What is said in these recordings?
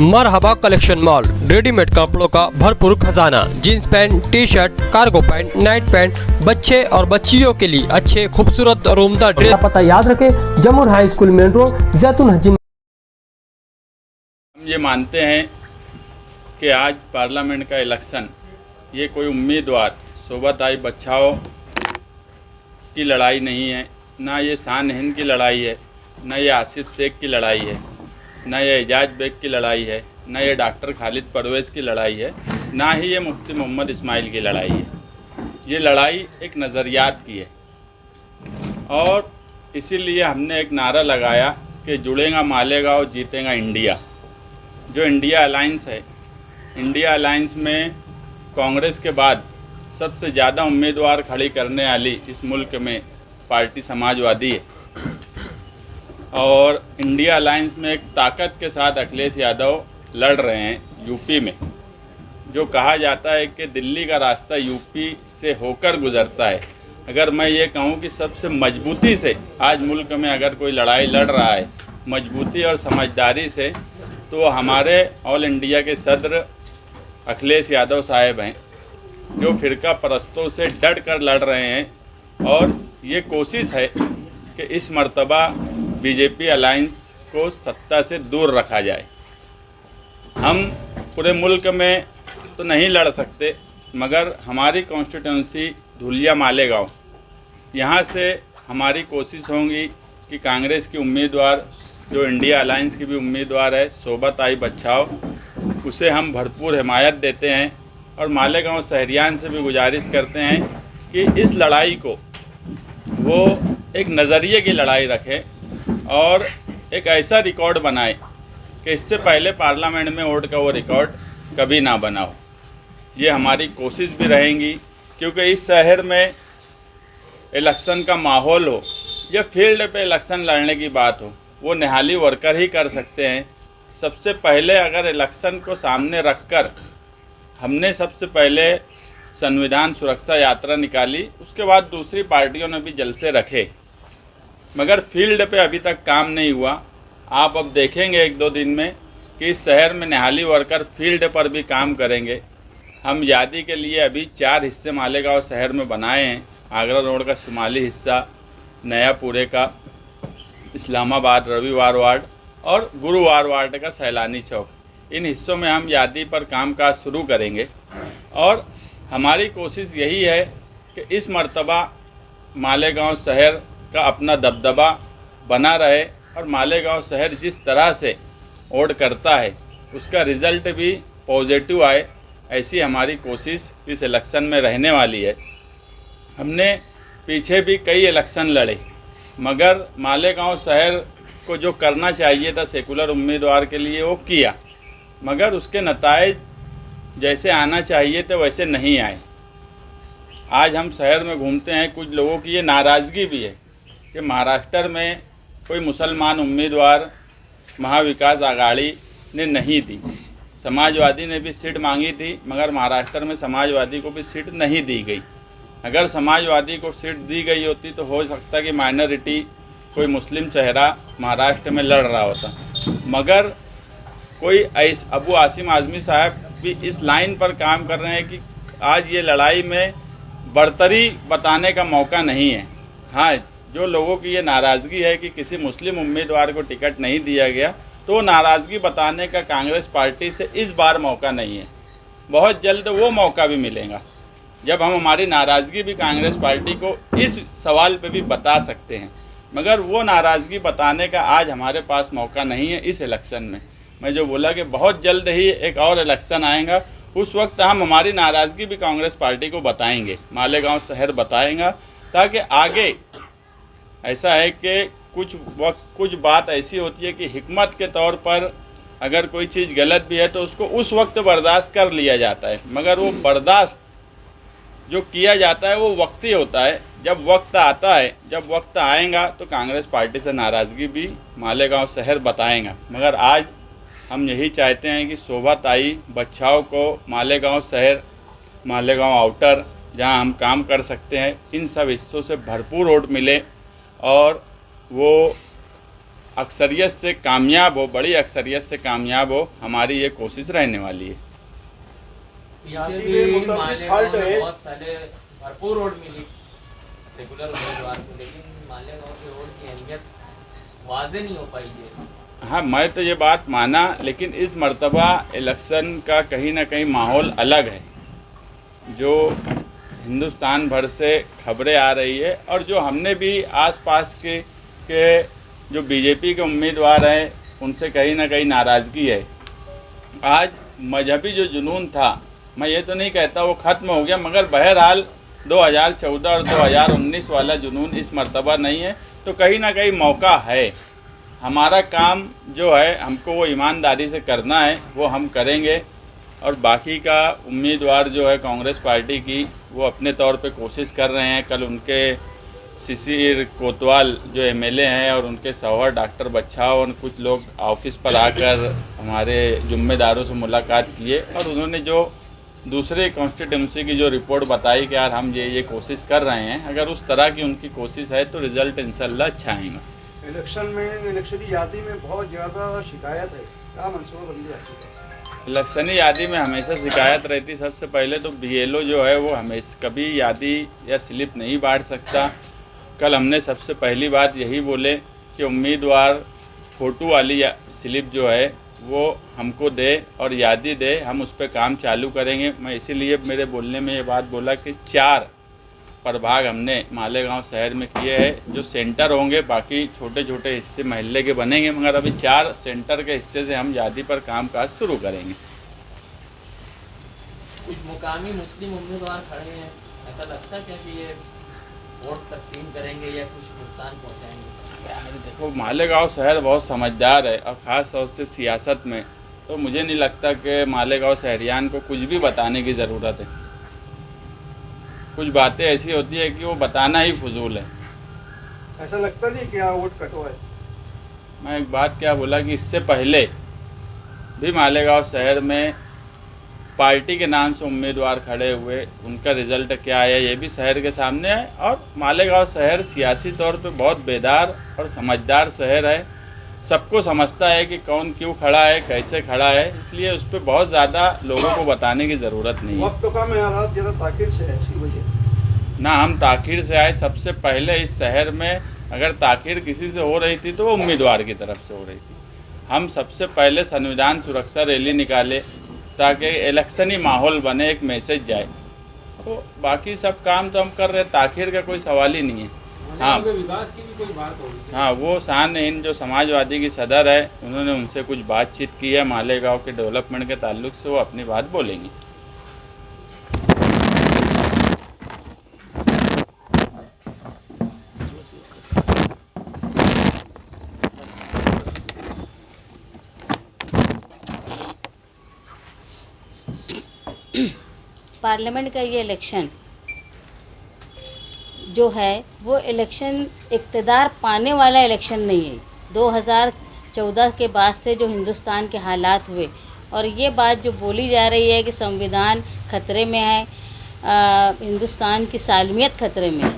मरहबा collection mall, readymade कपड़ों का भरपूर खजाना, jeans pant, T shirt, cargo pant, night pant, बच्चे और बच्चियों के लिए अच्छे खूबसूरत और उम्दा ड्रेस। पता याद रखें, जमुर हाई स्कूल मेन रोड, जैतून हजीन। हम ये मानते हैं कि आज पार्लियामेंट का इलेक्शन ये कोई उम्मीदवार शोभाताई बच्चाओं की लड़ाई नहीं है, ना ये शान हिंद की लड़ाई है, ना ये आसिफ शेख की लड़ाई है, ना ये एजाज बेग की लड़ाई है, ना ये डॉक्टर खालिद परवेज़ की लड़ाई है, ना ही ये मुफ्ती मोहम्मद इस्माइल की लड़ाई है। ये लड़ाई एक नज़रियात की है और इसीलिए हमने एक नारा लगाया कि जुड़ेगा मालेगांव, जीतेगा इंडिया। जो इंडिया अलायंस है, इंडिया अलायंस में कांग्रेस के बाद सबसे ज़्यादा उम्मीदवार खड़ी करने वाली इस मुल्क में पार्टी समाजवादी है और इंडिया अलायंस में एक ताकत के साथ अखिलेश यादव लड़ रहे हैं यूपी में। जो कहा जाता है कि दिल्ली का रास्ता यूपी से होकर गुजरता है, अगर मैं ये कहूँ कि सबसे मजबूती से आज मुल्क में अगर कोई लड़ाई लड़ रहा है मजबूती और समझदारी से, तो हमारे ऑल इंडिया के सदर अखिलेश यादव साहब हैं, जो फ़िरका परस्तों से डट कर लड़ रहे हैं। और ये कोशिश है कि इस मर्तबा बीजेपी अलायंस को सत्ता से दूर रखा जाए। हम पूरे मुल्क में तो नहीं लड़ सकते, मगर हमारी कॉन्स्टिट्यूंसी धुलिया मालेगांव, यहाँ से हमारी कोशिश होगी कि कांग्रेस की उम्मीदवार जो इंडिया अलायंस की भी उम्मीदवार है शोभाताई बच्चाओ, उसे हम भरपूर हिमायत देते हैं और मालेगांव शहरियान से भी गुजारिश करते हैं कि इस लड़ाई को वो एक नज़रिए की लड़ाई रखें और एक ऐसा रिकॉर्ड बनाए कि इससे पहले पार्लियामेंट में वोट का वो रिकॉर्ड कभी ना बना हो। ये हमारी कोशिश भी रहेंगी, क्योंकि इस शहर में इलेक्शन का माहौल हो या फील्ड पे इलेक्शन लड़ने की बात हो, वो निहाली वर्कर ही कर सकते हैं। सबसे पहले अगर इलेक्शन को सामने रखकर हमने सबसे पहले संविधान सुरक्षा यात्रा निकाली, उसके बाद दूसरी पार्टियों ने भी जलसे रखे, मगर फील्ड पे अभी तक काम नहीं हुआ। आप अब देखेंगे एक दो दिन में कि इस शहर में निहाली वर्कर फील्ड पर भी काम करेंगे। हम यादी के लिए अभी 4 हिस्से मालेगांव शहर में बनाए हैं। आगरा रोड का शुमाली हिस्सा, नयापुरे का इस्लामाबाद रविवार वार्ड और गुरुवार वार्ड का सैलानी चौक, इन हिस्सों में हम यादी पर कामकाज शुरू करेंगे। और हमारी कोशिश यही है कि इस मर्तबा मालेगांव शहर का अपना दबदबा बना रहे और मालेगांव शहर जिस तरह से वोट करता है उसका रिज़ल्ट भी पॉजिटिव आए, ऐसी हमारी कोशिश इस इलेक्शन में रहने वाली है। हमने पीछे भी कई इलेक्शन लड़े, मगर मालेगांव शहर को जो करना चाहिए था सेकुलर उम्मीदवार के लिए वो किया, मगर उसके नताइज जैसे आना चाहिए थे वैसे नहीं आए। आज हम शहर में घूमते हैं, कुछ लोगों की ये नाराज़गी भी है कि महाराष्ट्र में कोई मुसलमान उम्मीदवार महाविकास आघाड़ी ने नहीं दी। समाजवादी ने भी सीट मांगी थी, मगर महाराष्ट्र में समाजवादी को भी सीट नहीं दी गई। अगर समाजवादी को सीट दी गई होती तो हो सकता कि माइनॉरिटी कोई मुस्लिम चेहरा महाराष्ट्र में लड़ रहा होता, मगर कोई अबू आसिम आज़मी साहब भी इस लाइन पर काम कर रहे हैं कि आज ये लड़ाई में बढ़तरी बताने का मौका नहीं है। हाँ, जो लोगों की ये नाराज़गी है कि किसी मुस्लिम उम्मीदवार को टिकट नहीं दिया गया, तो नाराज़गी बताने का कांग्रेस पार्टी से इस बार मौका नहीं है। बहुत जल्द वो मौका भी मिलेगा जब हम हमारी नाराज़गी भी कांग्रेस पार्टी को इस सवाल पे भी बता सकते हैं, मगर वो नाराज़गी बताने का आज हमारे पास मौका नहीं है इस इलेक्शन में। मैं जो बोला कि बहुत जल्द ही एक और इलेक्शन आएगा, उस वक्त हम हमारी नाराज़गी भी कांग्रेस पार्टी को बताएंगे, मालेगांव शहर बताएगा, ताकि आगे ऐसा है कि कुछ बात ऐसी होती है कि हिकमत के तौर पर अगर कोई चीज़ गलत भी है तो उसको उस वक्त बर्दाश्त कर लिया जाता है, मगर वो बर्दाश्त जो किया जाता है वो वक्ती होता है। जब वक्त आता है, जब वक्त आएगा तो कांग्रेस पार्टी से नाराज़गी भी मालेगांव शहर बताएगा। मगर आज हम यही चाहते हैं कि शोभाताई बच्चाओं को मालेगांव शहर, मालेगांव आउटर, जहां हम काम कर सकते हैं, इन सब हिस्सों से भरपूर वोट मिले और वो अक्सरियत से कामयाब हो, बड़ी अक्सरियत से कामयाब हो, हमारी ये कोशिश रहने वाली है। पीछे भी मालेगांव में बहुत सारे भरपूर वोट मिली सेकुलर उम्मीदवार को, लेकिन मालेगांव के वोट की अहमियत वाज़ेह नहीं हो पाई है। हाँ, मैं तो ये बात माना, लेकिन इस मर्तबा इलेक्शन का कहीं ना कहीं माहौल अलग है। जो हिंदुस्तान भर से खबरें आ रही है और जो हमने भी आसपास के जो बीजेपी के उम्मीदवार हैं उनसे कहीं ना कहीं नाराज़गी है। आज मजहबी जो जुनून था, मैं ये तो नहीं कहता वो ख़त्म हो गया, मगर बहरहाल 2014 और 2019 वाला जुनून इस मर्तबा नहीं है। तो कहीं ना कहीं मौका है। हमारा काम जो है हमको वो ईमानदारी से करना है, वो हम करेंगे। और बाकी का उम्मीदवार जो है कांग्रेस पार्टी की, वो अपने तौर पे कोशिश कर रहे हैं। कल उनके शिशिर कोतवाल जो एमएलए हैं और उनके सौहर डॉक्टर बच्छाव और कुछ लोग ऑफिस पर आकर हमारे जिम्मेदारों से मुलाकात किए और उन्होंने जो दूसरे कॉन्स्टिट्यूंसी की जो रिपोर्ट बताई कि यार हम ये कोशिश कर रहे हैं, अगर उस तरह की उनकी कोशिश है तो रिज़ल्ट इंशाल्लाह अच्छा आएगा। इलेक्शन में इलेक्शनी यादी में बहुत ज़्यादा शिकायत है, क्या मनसूबाबंदी आती है? इलेक्शनी यादी में हमेशा शिकायत रहती। सबसे पहले तो बीएलओ जो है वो हमेशा कभी यादी या स्लिप नहीं बांट सकता। कल हमने सबसे पहली बात यही बोले कि उम्मीदवार फ़ोटो वाली स्लिप जो है वो हमको दे और यादी दे, हम उस पर काम चालू करेंगे। मैं इसीलिए मेरे बोलने में ये बात बोला कि 4 प्रभाग हमने मालेगांव शहर में किए हैं। जो सेंटर होंगे बाकी छोटे छोटे हिस्से महल्ले के बनेंगे, मगर अभी 4 सेंटर के हिस्से से हम यादी पर कामकाज शुरू करेंगे। कुछ मुकामी मुस्लिम उम्मीदवार खड़े हैं, ऐसा लगता है क्या कि ये वोट तकसीम करेंगे या कुछ नुकसान पहुंचाएंगे? यार देखो, मालेगांव शहर बहुत समझदार है और ख़ास तौर से सियासत में, तो मुझे नहीं लगता कि मालेगांव शहरियान को कुछ भी बताने की ज़रूरत है। कुछ बातें ऐसी होती है कि वो बताना ही फजूल है। ऐसा लगता नहीं कि यहाँ वोट कटवा है? मैं एक बात क्या बोला कि इससे पहले भी मालेगांव शहर में पार्टी के नाम से उम्मीदवार खड़े हुए, उनका रिज़ल्ट क्या आया ये भी शहर के सामने है। और मालेगांव शहर सियासी तौर पे बहुत बेदार और समझदार शहर है। सबको समझता है कि कौन क्यों खड़ा है, कैसे खड़ा है, इसलिए उस पर बहुत ज़्यादा लोगों को बताने की ज़रूरत नहीं है। वक्त तो कम है यार, आप जरा ताखिर से है इसी वजह। ना हम ताखिर से आए। सबसे पहले इस शहर में अगर ताखिर किसी से हो रही थी तो वो उम्मीदवार की तरफ से हो रही थी। हम सबसे पहले संविधान सुरक्षा रैली निकाले ताकि इलेक्शनी माहौल बने, एक मैसेज जाए। तो बाकी सब काम तो हम कर रहे हैं, ताखिर का कोई सवाल ही नहीं है। हाँ, विकास की भी कोई बात होगी? हाँ, वो शान हिंद जो समाजवादी की सदर है, उन्होंने उनसे कुछ बातचीत की है मालेगांव के डेवलपमेंट के ताल्लुक से, वो अपनी बात बोलेंगी। पार्लियामेंट का ये इलेक्शन जो है वो इलेक्शन इक़्तिदार पाने वाला इलेक्शन नहीं है। 2014 के बाद से जो हिंदुस्तान के हालात हुए और ये बात जो बोली जा रही है कि संविधान खतरे में है, हिंदुस्तान की सालमियत खतरे में है,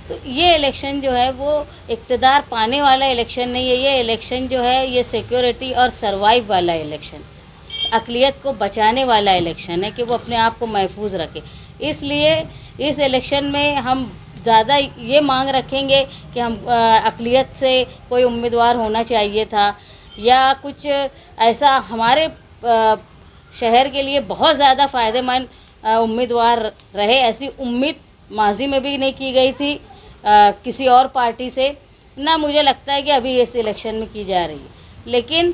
तो ये इलेक्शन जो है वो इक़्तिदार पाने वाला इलेक्शन नहीं है। ये इलेक्शन जो है ये सिक्योरिटी और सर्वाइव वाला इलेक्शन, अक़लियत को बचाने वाला इलेक्शन है कि वो अपने आप को महफूज रखे। इसलिए इस इलेक्शन में हम ज़्यादा ये मांग रखेंगे कि हम अक़लियत से कोई उम्मीदवार होना चाहिए था या कुछ ऐसा हमारे शहर के लिए बहुत ज़्यादा फ़ायदेमंद उम्मीदवार रहे। ऐसी उम्मीद माजी में भी नहीं की गई थी किसी और पार्टी से, ना मुझे लगता है कि अभी इस इलेक्शन में की जा रही है। लेकिन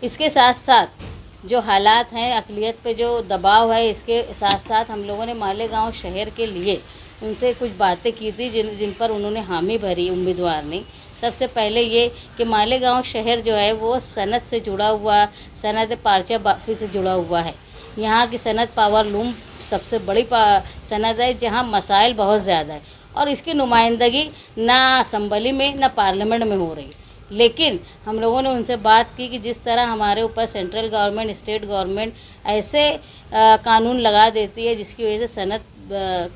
इसके साथ साथ जो हालात हैं, अक़लियत पे जो दबाव है, इसके साथ साथ हम लोगों ने मालेगांव शहर के लिए उनसे कुछ बातें की थी जिन पर उन्होंने हामी भरी उम्मीदवार ने। सबसे पहले ये कि मालेगांव शहर जो है वो सनत से जुड़ा हुआ, सनत पार्चा बाफी से जुड़ा हुआ है। यहाँ की सनत पावर लूम सबसे बड़ी सनत है जहाँ मसाइल बहुत ज़्यादा है और इसकी नुमाइंदगी ना असम्बली में ना पार्लियामेंट में हो रही। लेकिन हम लोगों ने उनसे बात की कि जिस तरह हमारे ऊपर सेंट्रल गवर्नमेंट, स्टेट गवर्नमेंट ऐसे कानून लगा देती है जिसकी वजह से सनत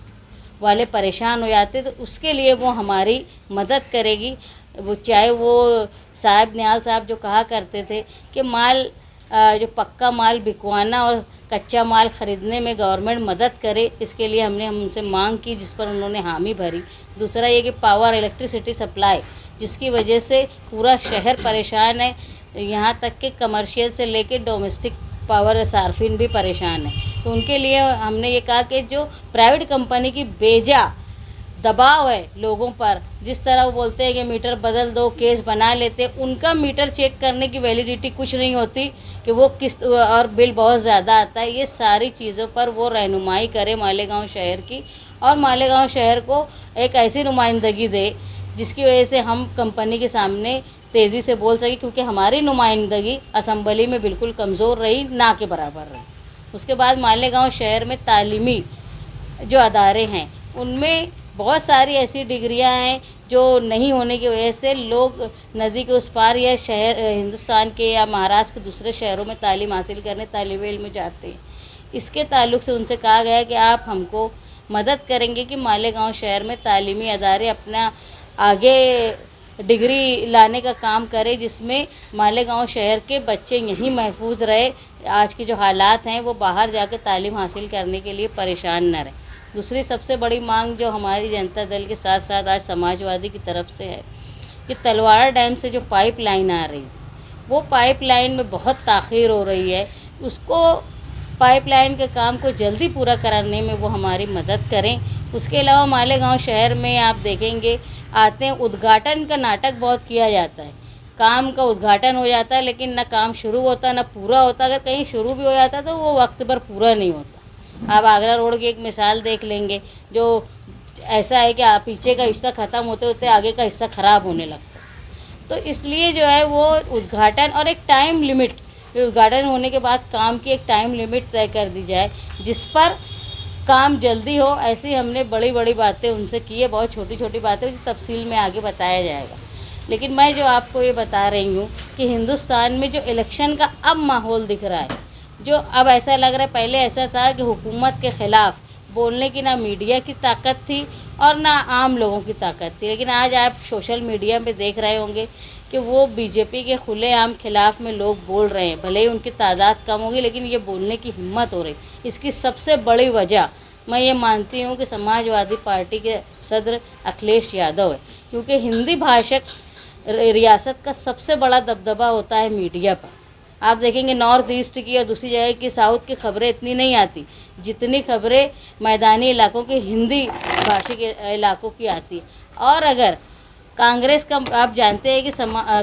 वाले परेशान हो जाते, तो उसके लिए वो हमारी मदद करेगी। वो चाहे वो साहब निहाल साहब जो कहा करते थे कि माल जो पक्का माल बिकवाना और कच्चा माल ख़रीदने में गवर्नमेंट मदद करे, इसके लिए हमने उनसे मांग की, जिस पर उन्होंने हामी भरी। दूसरा ये कि पावर इलेक्ट्रिसिटी सप्लाई, जिसकी वजह से पूरा शहर परेशान है, यहाँ तक कि कमर्शियल से लेके डोमेस्टिक पावर सार्फिन भी परेशान है। तो उनके लिए हमने ये कहा कि जो प्राइवेट कंपनी की बेजा दबाव है लोगों पर, जिस तरह वो बोलते हैं कि मीटर बदल दो, केस बना लेते हैं, उनका मीटर चेक करने की वैलिडिटी कुछ नहीं होती कि वो किस, और बिल बहुत ज़्यादा आता है। ये सारी चीज़ों पर वो रहनुमाई करे मालेगांव शहर की, और मालेगांव शहर को एक ऐसी नुमाइंदगी दे जिसकी वजह से हम कंपनी के सामने तेज़ी से बोल सके, क्योंकि हमारी नुमाइंदगी असम्बली में बिल्कुल कमज़ोर रही, ना के बराबर रही। उसके बाद मालेगांव शहर में तालीमी जो अदारे हैं उनमें बहुत सारी ऐसी डिग्रियां हैं जो नहीं होने की वजह से लोग नदी के उस पार या शहर हिंदुस्तान के या महाराष्ट्र के दूसरे शहरों में तालीम हासिल करने तालिब इल्म जाते हैं। इसके ताल्लुक़ से उनसे कहा गया है कि आप हमको मदद करेंगे कि मालेगांव शहर में तालीमी अदारे अपना आगे डिग्री लाने का काम करें, जिसमें मालेगांव शहर के बच्चे यहीं महफूज रहे, आज के जो हालात हैं वो बाहर जाकर तालीम हासिल करने के लिए परेशान न रहे। दूसरी सबसे बड़ी मांग जो हमारी जनता दल के साथ साथ आज समाजवादी की तरफ से है कि तलवाड़ा डैम से जो पाइपलाइन आ रही वो पाइपलाइन में बहुत ताख़ीर हो रही है, उसको पाइपलाइन के काम को जल्दी पूरा कराने में वो हमारी मदद करें। उसके अलावा मालेगांव शहर में आप देखेंगे आते हैं, उद्घाटन का नाटक बहुत किया जाता है, काम का उद्घाटन हो जाता है लेकिन ना काम शुरू होता ना पूरा होता। अगर कहीं शुरू भी हो जाता तो वो वक्त पर पूरा नहीं होता। आप आगरा रोड की एक मिसाल देख लेंगे, जो ऐसा है कि आप पीछे का हिस्सा ख़त्म होते होते आगे का हिस्सा ख़राब होने लगता है। तो इसलिए जो है वो उद्घाटन और एक टाइम लिमिट, उद्घाटन होने के बाद काम की एक टाइम लिमिट तय कर दी जाए जिस पर काम जल्दी हो। ऐसी हमने बड़ी बड़ी बातें उनसे की है, बहुत छोटी छोटी बातें तफसील में आगे बताया जाएगा। लेकिन मैं जो आपको ये बता रही हूँ कि हिंदुस्तान में जो इलेक्शन का अब माहौल दिख रहा है, जो अब ऐसा लग रहा है, पहले ऐसा था कि हुकूमत के ख़िलाफ़ बोलने की ना मीडिया की ताकत थी और ना आम लोगों की ताकत थी। लेकिन आज आप सोशल मीडिया पे देख रहे होंगे कि वो बीजेपी के खुलेआम खिलाफ़ में लोग बोल रहे हैं, भले ही उनकी तादाद कम होगी लेकिन ये बोलने की हिम्मत हो रही। इसकी सबसे बड़ी वजह मैं ये मानती हूँ कि समाजवादी पार्टी के सदर अखिलेश यादव है, क्योंकि हिंदी भाषक रियासत का सबसे बड़ा दबदबा होता है मीडिया पर। आप देखेंगे नॉर्थ ईस्ट की और दूसरी जगह की साउथ की खबरें इतनी नहीं आती जितनी खबरें मैदानी इलाकों के हिंदी भाषी के इलाकों की आती है। और अगर कांग्रेस का, आप जानते हैं कि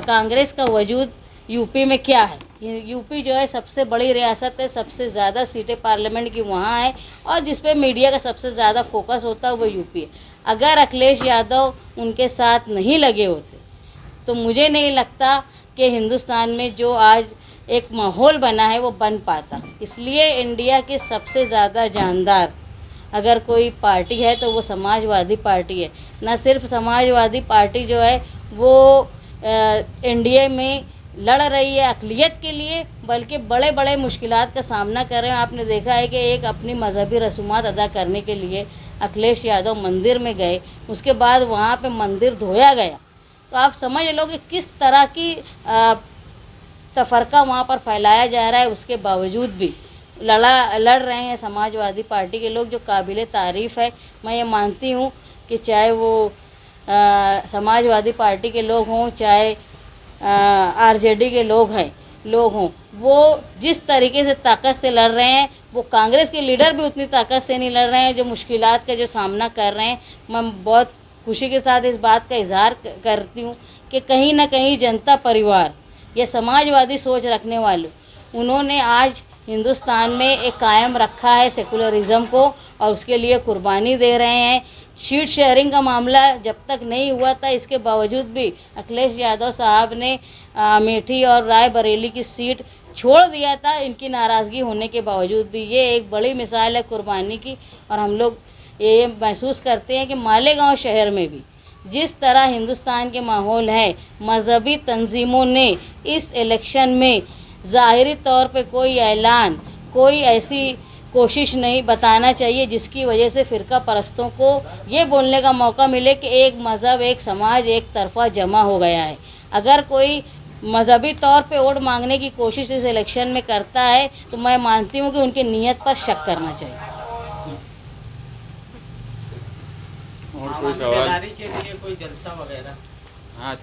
कांग्रेस का वजूद यूपी में क्या है, यूपी जो है सबसे बड़ी रियासत है, सबसे ज़्यादा सीटें पार्लियामेंट की वहाँ है और जिस पे मीडिया का सबसे ज़्यादा फोकस होता है वो यूपी है। अगर अखिलेश यादव उनके साथ नहीं लगे होते तो मुझे नहीं लगता कि हिंदुस्तान में जो आज एक माहौल बना है वो बन पाता। इसलिए इंडिया के सबसे ज़्यादा जानदार अगर कोई पार्टी है तो वो समाजवादी पार्टी है। न सिर्फ समाजवादी पार्टी जो है वो इंडिया में लड़ रही है अक़लियत के लिए, बल्कि बड़े बड़े मुश्किलात का सामना कर रहे हैं। आपने देखा है कि एक अपनी मजहबी रसूमात अदा करने के लिए अखिलेश यादव मंदिर में गए, उसके बाद वहाँ पे मंदिर धोया गया। तो आप समझ लो कि किस तरह की तफरका वहाँ पर फैलाया जा रहा है। उसके बावजूद भी लड़ रहे हैं समाजवादी पार्टी के लोग, जो काबिल तारीफ़ है। मैं ये मानती हूँ कि चाहे वो समाजवादी पार्टी के लोग हों, चाहे आरजेडी के लोग हों, वो जिस तरीके से ताकत से लड़ रहे हैं, वो कांग्रेस के लीडर भी उतनी ताकत से नहीं लड़ रहे हैं जो मुश्किलात का जो सामना कर रहे हैं। मैं बहुत खुशी के साथ इस बात का इजहार करती हूँ कि कहीं ना कहीं जनता परिवार या समाजवादी सोच रखने वाले उन्होंने आज हिंदुस्तान में एक कायम रखा है सेकुलरिज़म को, और उसके लिए कुर्बानी दे रहे हैं। सीट शेयरिंग का मामला जब तक नहीं हुआ था, इसके बावजूद भी अखिलेश यादव साहब ने अमेठी और रायबरेली की सीट छोड़ दिया था, इनकी नाराज़गी होने के बावजूद भी। ये एक बड़ी मिसाल है कुर्बानी की। और हम लोग ये महसूस करते हैं कि मालेगांव शहर में भी जिस तरह हिंदुस्तान के माहौल है, मजहबी तंजीमों ने इस इलेक्शन में ज़ाहिरी तौर पे कोई ऐलान, कोई ऐसी कोशिश नहीं बताना चाहिए, जिसकी वजह से फ़िरका परस्तों को ये बोलने का मौका मिले कि एक मज़हब, एक समाज एक तरफा जमा हो गया है। अगर कोई मजहबी तौर पे वोट मांगने की कोशिश इस इलेक्शन में करता है तो मैं मानती हूँ कि उनकी नीयत पर शक करना चाहिए। और कोई सवाल? के लिए कोई जलसा वगैरह? हाँ,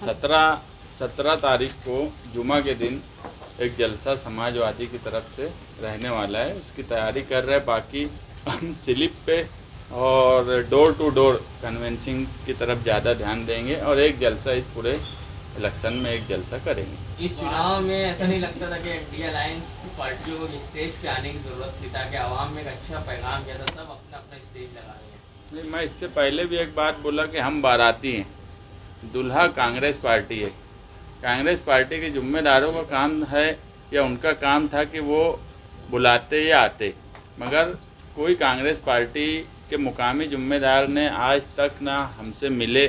17 तारीख को जुमा के दिन एक जलसा समाजवादी की तरफ से रहने वाला है, उसकी तैयारी कर रहे हैं। बाकी हम स्लिप पे और डोर टू डोर कन्वेंसिंग की तरफ ज़्यादा ध्यान देंगे और एक जलसा इस पूरे इलेक्शन में एक जलसा करेंगे। इस चुनाव में ऐसा नहीं लगता था कि इंडिया अलायंस की पार्टियों को स्टेज पे आने की ज़रूरत थी ताकि आवाम में एक अच्छा पैगाम किया था, सब अपना अपना स्टेज लगा रहे हैं? नहीं, मैं इससे पहले भी एक बात बोला कि हम बाराती हैं, दुल्हा कांग्रेस पार्टी है। कांग्रेस पार्टी के जिम्मेदारों का काम है या उनका काम था कि वो बुलाते या आते, मगर कोई कांग्रेस पार्टी के मुकामी जिम्मेदार ने आज तक ना हमसे मिले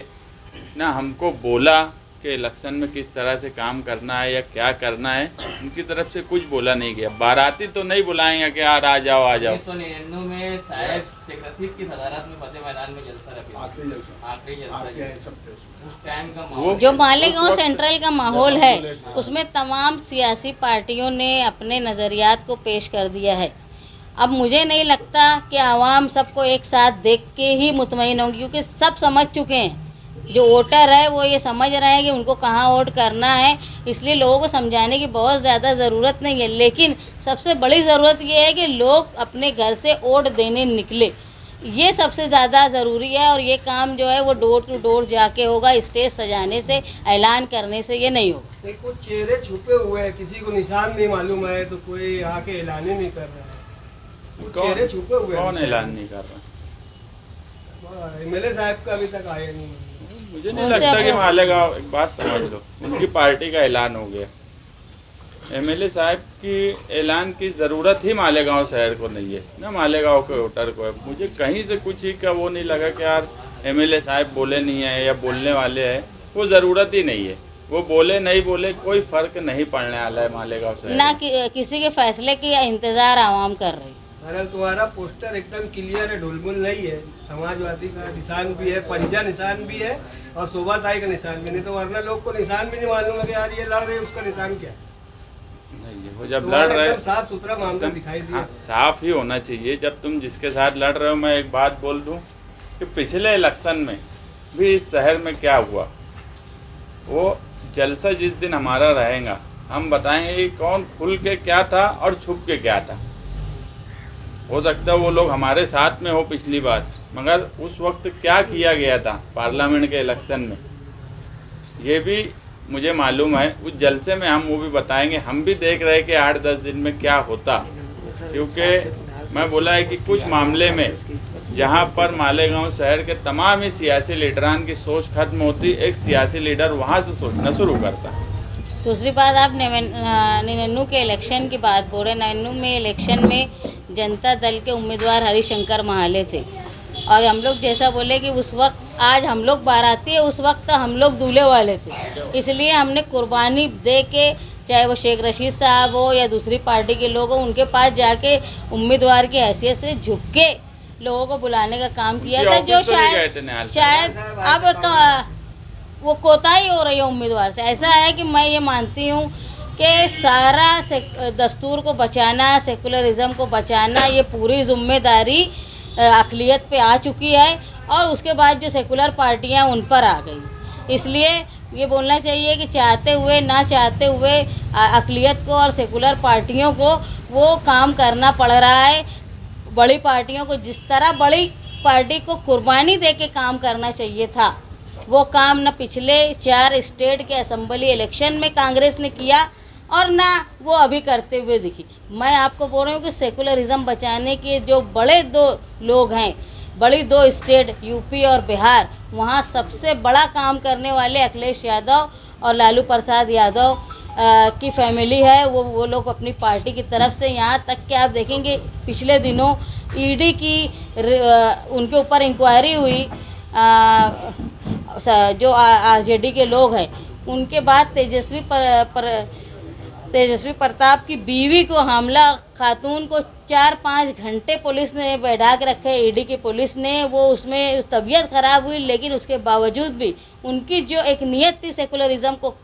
ना हमको बोला कि इलेक्शन में किस तरह से काम करना है या क्या करना है। उनकी तरफ से कुछ बोला नहीं गया। बाराती तो नहीं बुलाएंगे कि यार आ जाओ आ जाओ। 1999 में शायद शेख रशीद की सदारत में फतेह मैदान में जलसा रखा, आखिरी जलसा उस टाइम का माहौल जो मालेगांव सेंट्रल का माहौल है उसमें तमाम सियासी पार्टियों ने अपने नज़रियात को पेश कर दिया है। अब मुझे नहीं लगता कि आवाम सबको एक साथ देख के ही मुतमईन होंगी, क्योंकि सब समझ चुके हैं। जो वोटर है वो ये समझ रहे हैं कि उनको कहाँ वोट करना है, इसलिए लोगों को समझाने की बहुत ज़्यादा ज़रूरत नहीं है। लेकिन सबसे बड़ी ज़रूरत ये है कि लोग अपने घर से वोट देने निकले, ये सबसे ज़्यादा ज़रूरी है। और ये काम जो है वो डोर टू डोर जाके होगा, स्टेज सजाने से, ऐलान करने से ये नहीं होगा। नहीं, कुछ चेहरे छुपे हुए हैं, किसी को निशान नहीं मालूम है तो कोई आके ऐलान ही नहीं कर रहा है। कुछ चेहरे छुपे हुए हैं। कौन ऐलान नहीं कर रहा? एमएलए साहब का अभी तक आया नहीं। मुझे नहीं लगता कि मालेगांव, एक बात समझ लो, उनकी पार्टी का ऐलान हो गया। एमएलए साहब की ऐलान की ज़रूरत ही मालेगांव शहर को नहीं है, ना मालेगांव के वोटर को है। मुझे कहीं से कुछ ही का वो नहीं लगा कि यार एमएलए साहब बोले नहीं है या बोलने वाले हैं, वो ज़रूरत ही नहीं है। वो बोले नहीं बोले कोई फ़र्क नहीं पड़ने वाला है मालेगांव शहर ना किसी के फैसले की इंतज़ार आवाम कर रही। अरे तुम्हारा पोस्टर एकदम क्लियर है, ढुलमुल नहीं है। समाजवादी का निशान भी है, पंजा निशान भी है और शोभाताई का निशान भी। नहीं तो वरना लोग को निशान भी नहीं मालूम है कि यार ये लड़ रहे हैं, उसका निशान क्या नहीं। वो जब लड़ रहे साफ सुथरा मामला दिखाई दिया। हाँ, साफ ही होना चाहिए। जब तुम जिसके साथ लड़ रहे हो, मैं एक बात बोल दूं कि पिछले इलेक्शन में भी इस शहर में क्या हुआ, वो जलसा जिस दिन हमारा रहेगा हम बताएंगे कि कौन खुल के क्या था और छुप के क्या था। हो सकता है वो लोग हमारे साथ में हो पिछली बार, मगर उस वक्त क्या किया गया था पार्लियामेंट के इलेक्शन में, ये भी मुझे मालूम है। उस जलसे में हम वो भी बताएंगे। हम भी देख रहे हैं कि 8-10 दिन में क्या होता, क्योंकि मैं बोला है कि कुछ मामले में जहाँ पर मालेगांव शहर के तमाम ही सियासी लीडरान की सोच खत्म होती, एक सियासी लीडर वहाँ से सोचना शुरू करता। दूसरी बात, आप 99 के इलेक्शन की बात बोल रहे। 99 में इलेक्शन में जनता दल के उम्मीदवार हरिशंकर महाले थे और हम लोग जैसा बोले कि उस वक्त, आज हम लोग बाराती है, उस वक्त हम लोग दूल्हे वाले थे। इसलिए हमने कुर्बानी दे के, चाहे वो शेख रशीद साहब हो या दूसरी पार्टी के लोग हो, उनके पास जाके उम्मीदवार की हैसियत से झुक के लोगों को बुलाने का काम किया था, जो शायद अब वो कोताही हो रही है उम्मीदवार से। ऐसा है कि मैं ये मानती हूँ कि सारा दस्तूर को बचाना, सेकुलरिज्म को बचाना, ये पूरी जिम्मेदारी अक़लियत पे आ चुकी है और उसके बाद जो सेकुलर पार्टियां उन पर आ गई। इसलिए ये बोलना चाहिए कि चाहते हुए ना चाहते हुए अक़लियत को और सेकुलर पार्टियों को वो काम करना पड़ रहा है। बड़ी पार्टियों को जिस तरह बड़ी पार्टी को कुर्बानी दे के काम करना चाहिए था, वो काम न पिछले 4 स्टेट के असेंबली इलेक्शन में कांग्रेस ने किया और ना वो अभी करते हुए दिखी। मैं आपको बोल रही हूँ कि सेकुलरिज्म बचाने के जो बड़े 2 लोग हैं, बड़ी 2 स्टेट यूपी और बिहार, वहाँ सबसे बड़ा काम करने वाले अखिलेश यादव और लालू प्रसाद यादव की फैमिली है। वो लोग अपनी पार्टी की तरफ से, यहाँ तक कि आप देखेंगे पिछले दिनों ईडी की उनके ऊपर इंक्वायरी हुई, जो आरजेडी के लोग हैं, उनके बाद तेजस्वी प्रताप की बीवी को हमला खातून को 4-5 घंटे पुलिस ने बैठा के रखे, ईडी की पुलिस ने, वो उसमें तबीयत ख़राब हुई, लेकिन उसके बावजूद भी उनकी जो एक नीयत थी सेकुलरिज़म को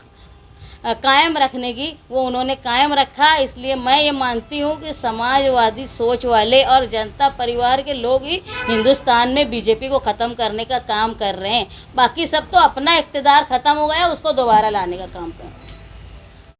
कायम रखने की, वो उन्होंने कायम रखा। इसलिए मैं ये मानती हूँ कि समाजवादी सोच वाले और जनता परिवार के लोग ही हिंदुस्तान में बीजेपी को ख़त्म करने का काम कर रहे हैं। बाकी सब तो अपना इक़्तिदार ख़त्म हो गया, उसको दोबारा लाने का काम कर रहे हैं।